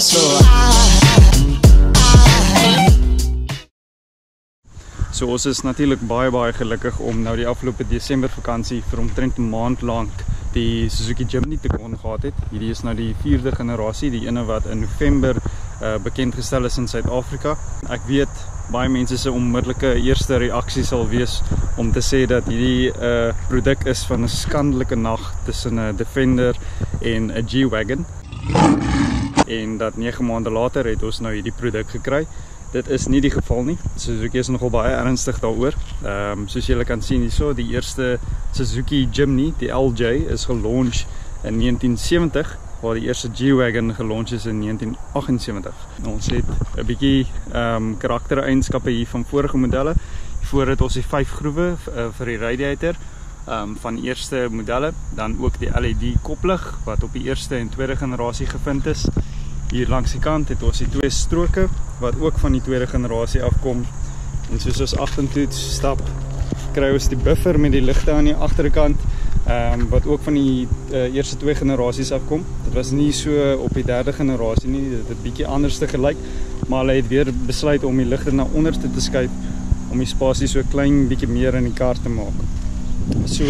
So ons is natuurlijk baie gelukkig om nou die afgelope Desember vakansie vir omtrent 'n maand lank die Suzuki Jimny te kon gehad het. Hierdie is nou die 4de generasie, die ene wat in November bekendgestel is in Suid-Afrika. Ek weet baie mense se onmiddellike eerste reaksie sal wees om te sê dat hierdie produk is van 'n skandelike nag tussen 'n Defender en 'n G-Wagon. En dat 9 maande later het ons nou hierdie produk gekry. Dit is nie die geval nie. Suzuki is nogal baie ernstig daaroor. Soos julle kan sien hierso, die eerste Suzuki Jimny, die LJ, is gelaunch in 1970, waar die eerste G-Wagon gelaunch is in 1978. Ons het 'n bietjie karaktereienskappe hier van vorige modelle. Voor het ons die 5 groewe vir die radiator van eerste modelle, dan ook die LED koplig wat op die eerste en tweede generasie gevind is. Hier langs die kant het ons die 2 stroke wat ook van die tweede generasie afkom. En soos ons agtertoets stap, kry ons die buffer met die ligte aan die agterkant wat ook van die eerste 2 generasies afkom. Dit was nie so op die 3de generasie nie, dit het bietjie anders te gelyk, maar hulle het weer besluit om die ligte na onderste te skuif om die spasie so klein bietjie meer in die kar te maak. So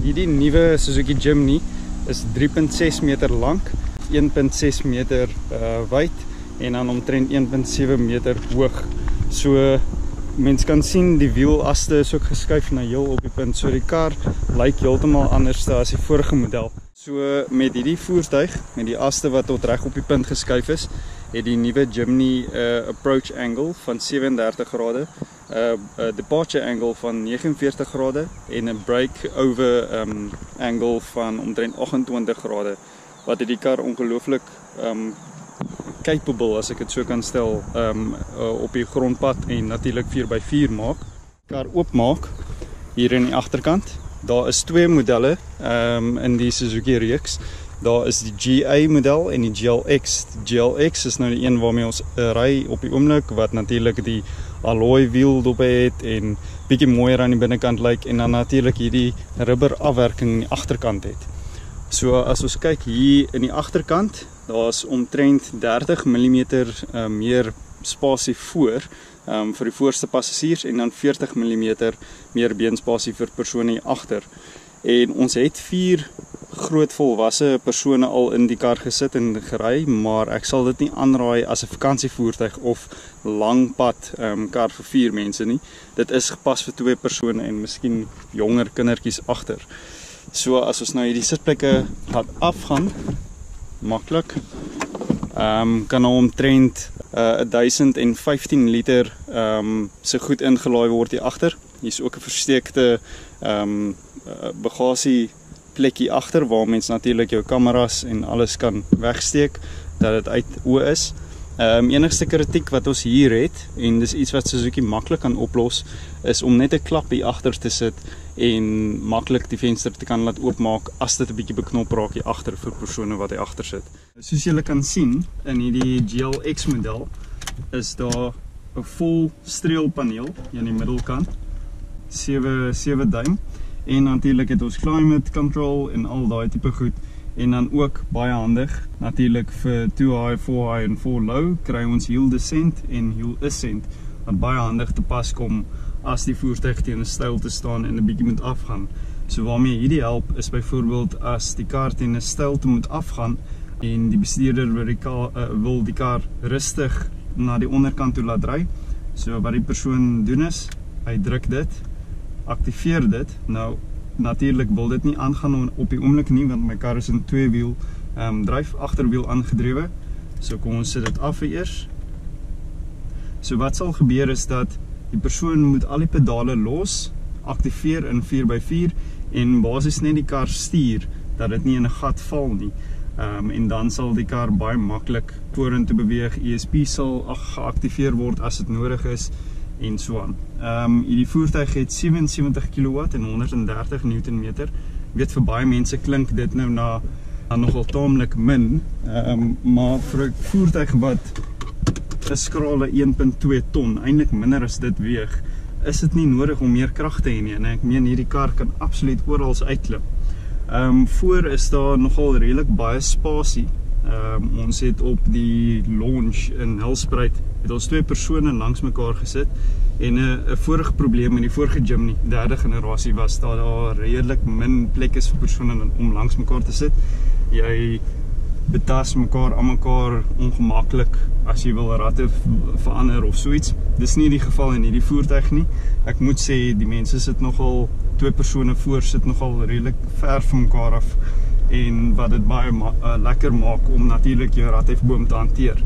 hierdie nuwe Suzuki Jimny is 3.6 meter lank, 1.6 meter wyd en dan omtrent 1.7 meter hoog. So mens kan sien die wielaste is ook geskuif na heel op die punt. So die kar lyk heeltemal anders as die vorige model. So met hierdie voertuig, met die aste wat tot reg op die punt geskuif is, het die nuwe Jimny approach angle van 37 grade, departure angle van 49 grade en 'n brake over angle van omtrent 28 grade. Wat het die kar ongelooflik capable, as ek dit so kan stel, op die grondpad en natuurlik 4x4 maak. Kar oopmaak hier in die agterkant. Daar is 2 modelle in die Suzuki reeks. Daar is die GA model en die GLX. Die GLX is nou die een waarmee ons ry op die oomblik, wat natuurlik die alloy wiel dop het en bietjie mooier aan die binnekant lyk en dan natuurlik hierdie rubber afwerking in die agterkant het. So as ons kyk hier in die agterkant, daar is omtrent 30 mm meer spasie voor vir die voorste passasiers en dan 40 mm meer beenspasie vir persone hier agter. En ons het 4 groot volwasse persone al in die kar gesit en gery, maar ek sal dit nie aanraai as 'n vakansievoertuig of langpad kar vir 4 mense nie. Dit is gepas vir 2 persone en miskien jonger kindertjies agter. So as ons nou hierdie sitplekke laat afgaan, maklik, kan nou omtrent 1015 liter se goed ingelaai word hier agter. Hier is ook 'n versteekte bagasieplekkie agter waar mens natuurlik jou kameras en alles kan wegsteek dat dit uit oë is. Enigste kritiek wat ons hier het, en dis iets wat Suzuki maklik kan oplos, is om net 'n klap hier agter te sit en maklik die venster te kan laat oopmaak as dit 'n bietjie beknop raak hier agter vir persone wat hier agter sit. Soos julle kan sien, in hierdie GLX model is daar 'n vol streelpaneel hier aan die middelkant, 7 duim, en natuurlik het ons climate control en al daai tipe goed. En dan ook baie handig, natuurlik vir 2 high, 4 high en 4 low, kry ons hill descent en hill ascent, wat baie handig te pas kom as die voertuig teen 'n styl te staan en 'n bietjie moet afgaan. So waarmee hierdie help is byvoorbeeld as die kar teen 'n styl te moet afgaan en die bestuurder wil die kar rustig na die onderkant toe laat ry. So wat die persoon doen is, hy druk dit, aktiveer dit. Nou natuurlik wil dit nie aangaan op die oomblik nie, want my kar is in 2-wiel dryf, agterwiel aangedrewe. So kom ons sit dit af eers. So wat sal gebeur is dat die persoon moet al die pedale los, aktiveer in 4x4 en basies net die kar stuur, dat dit nie in 'n gat val nie. En dan sal die kar baie maklik vorentoe beweeg, ESP sal geaktiveer word as dit nodig is, en so aan. Hierdie voertuig het 77 kW en 130 Nm. Ek weet vir baie mense klink dit nou na nogal taamlik min, maar vir 'n voertuig wat 'n skrale 1.2 ton, eintlik minder as dit weeg, is dit nie nodig om meer krag te hê nie, en ek meen hierdie kar kan absoluut oral uitklim. Voor is daar nogal redelik baie spasie Ons het op die launch in Helspruit het ons 2 persone langs mekaar gesit en 'n vorige probleem in die vorige Jimny, derde generasie, was dat daar redelik min plek is vir persone om langs mekaar te sit. Jy betas mekaar aan mekaar ongemaklik as jy wil ratte verander of so iets. Dis nie die geval in hierdie voertuig nie. Ek moet sê die mense sit nogal 2 persone voor sit nogal redelik ver van mekaar af en wat dit baie lekker maak om natuurlik jou rathefboom te hanteer.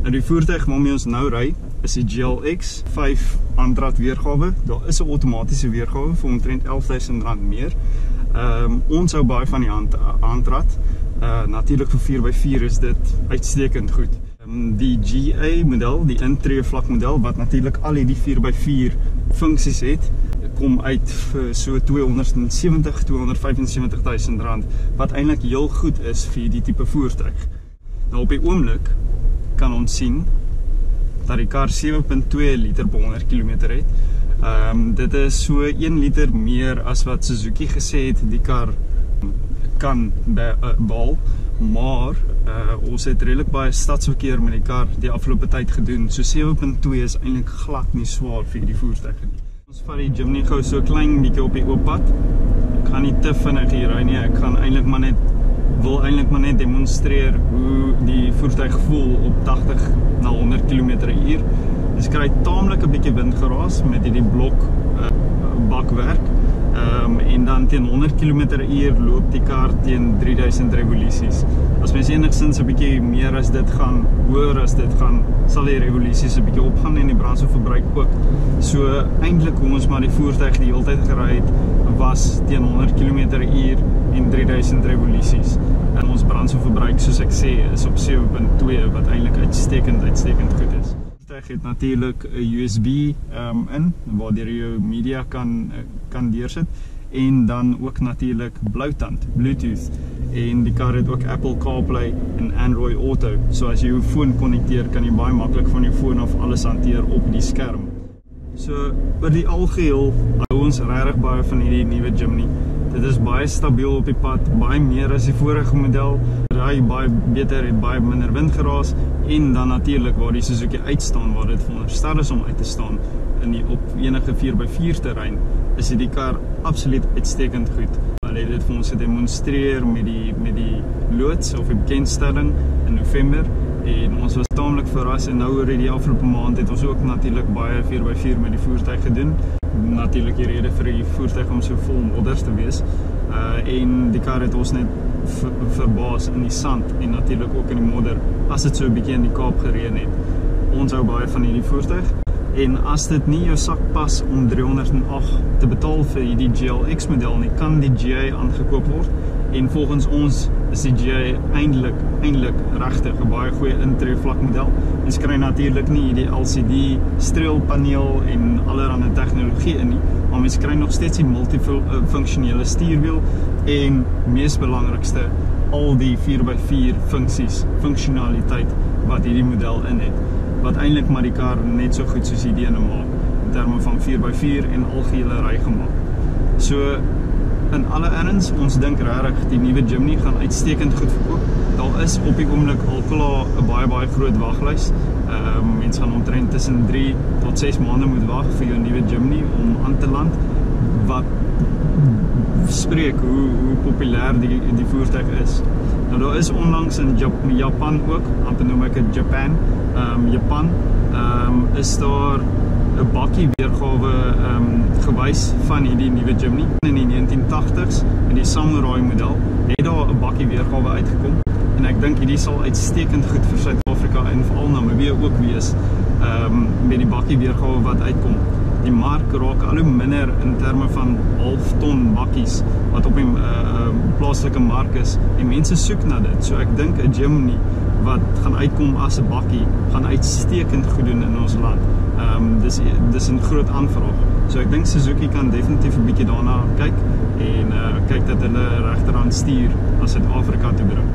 Nou die voertuig waarmee ons nou ry is die GLX 5 handrat weergawe. Daar is 'n outomatiese weergawe vir omtrent R11.000 meer. Ons hou baie van die handrat. Natuurlik vir 4x4 is dit uitstekend goed. Die GA model, die intree vlak model wat natuurlik al die 4x4 funksies het, kom uit vir so R270.000-275.000 wat eintlik heel goed is vir die tipe voertuig. Nou op die oomblik kan ons sien dat die kar 7.2 liter per 100 km het. Dit is so 1 liter meer as wat Suzuki gesê het die kar kan behaal, maar ons het redelik baie stadsverkeer met die kar die afgelope tyd gedoen. So 7.2 is eintlik glad nie swaar vir die voertuig nie. Ons vat die Jimny gou so klein bietjie op die oop pad. Ek gaan nie te vinnig hier ry nie. Ek gaan wil eintlik maar net demonstreer hoe die voertuig voel op 80 na 100 km/h. Dis kry taamlik 'n bietjie windgeraas met hierdie blok bakwerk. En dan teen 100 km/h loop die kar teen 3000 revolusies. As mens enigstens 'n bietjie meer as dit gaan, hoër as dit gaan, sal die revolusies 'n bietjie opgaan en die brandstofverbruik ook. So eintlik hoe ons maar die voertuig die hele tyd gery het, was teen 100 km/h en 3000 revolusies. En ons brandstofverbruik, soos ek sê, is op 7.2 wat eintlik uitstekend goed is. Het natuurlik 'n USB in waardeur jy media kan deursit en dan ook natuurlik Bluetooth, en die kar het ook Apple CarPlay en Android Auto. So as jy jou foon konnekteer, kan jy baie maklik van jou foon af alles hanteer op die skerm. So oor die algeheel hou ons regtig baie van hierdie nuwe Jimny. Dit is baie stabiel op die pad, baie meer as die vorige model. Ry baie beter, het baie minder windgeraas en dan natuurlik waar die Suzuki uitstaan, waar dit veronderstel is om uit te staan op enige 4x4 terrein, is die kar absoluut uitstekend goed. Hulle het dit vir ons gedemonstreer met die loods of die bekendstelling in November en ons was taamlik verras en nou oor die afgelope maand het ons ook natuurlik baie 4x4 met die voertuig gedoen. Natuurlik die rede vir die voertuig om so vol modders te wees. En die kar het ons net verbaas in die sand en natuurlik ook in die modder as dit so 'n bietjie in die Kaap gereën het. Ons hou baie van hierdie voertuig en as dit nie jou sak pas om 308 te betaal vir hierdie GLX model nie, kan die GA aangekoop word en volgens ons is die GA eintlik regtig 'n baie goeie intree vlak model. Ons kry natuurlik nie die LCD streelpaneel en allerlei tegnologie in nie, maar mens kry nog steeds die multifunksionele stuurwiel en mees belangrikste al die 4x4 funksionaliteit wat hierdie model in het, wat eintlik maar die kar net so goed soos die ene maak in terme van 4x4 en algehele rygemaak. So in alle erns, ons dink regtig die nuwe Jimny gaan uitstekend goed verkoop. Daar is op die oomblik al klaar 'n baie groot waglys. Mense gaan omtrent tussen 3 tot 6 maande moet wag vir jou nuwe Jimny om aan te land, wat spreek hoe populêr die voertuig is. Nou daar is onlangs in Japan ook, amper noem ek dit Japan, is daar 'n bakkie weergawe gewys van hierdie nuwe Jimny. In die 1980s in die Samurai model het daar 'n bakkie weergawe uitgekom en ek dink hierdie sal uitstekend goed vir Suid-Afrika en veral Namibië ook wees met die bakkie weergawe wat uitkom. Die mark raak al hoe minder in terme van halfton bakkies wat op die plaaslike mark is en mense soek na dit. So ek dink 'n Jimny wat gaan uitkom as 'n bakkie gaan uitstekend goed doen in ons land. Dis 'n groot aanvraag. So ek dink Suzuki kan definitief 'n bietjie daarna kyk en kyk dat hulle regterhand stuur na Suid-Afrika toe bring.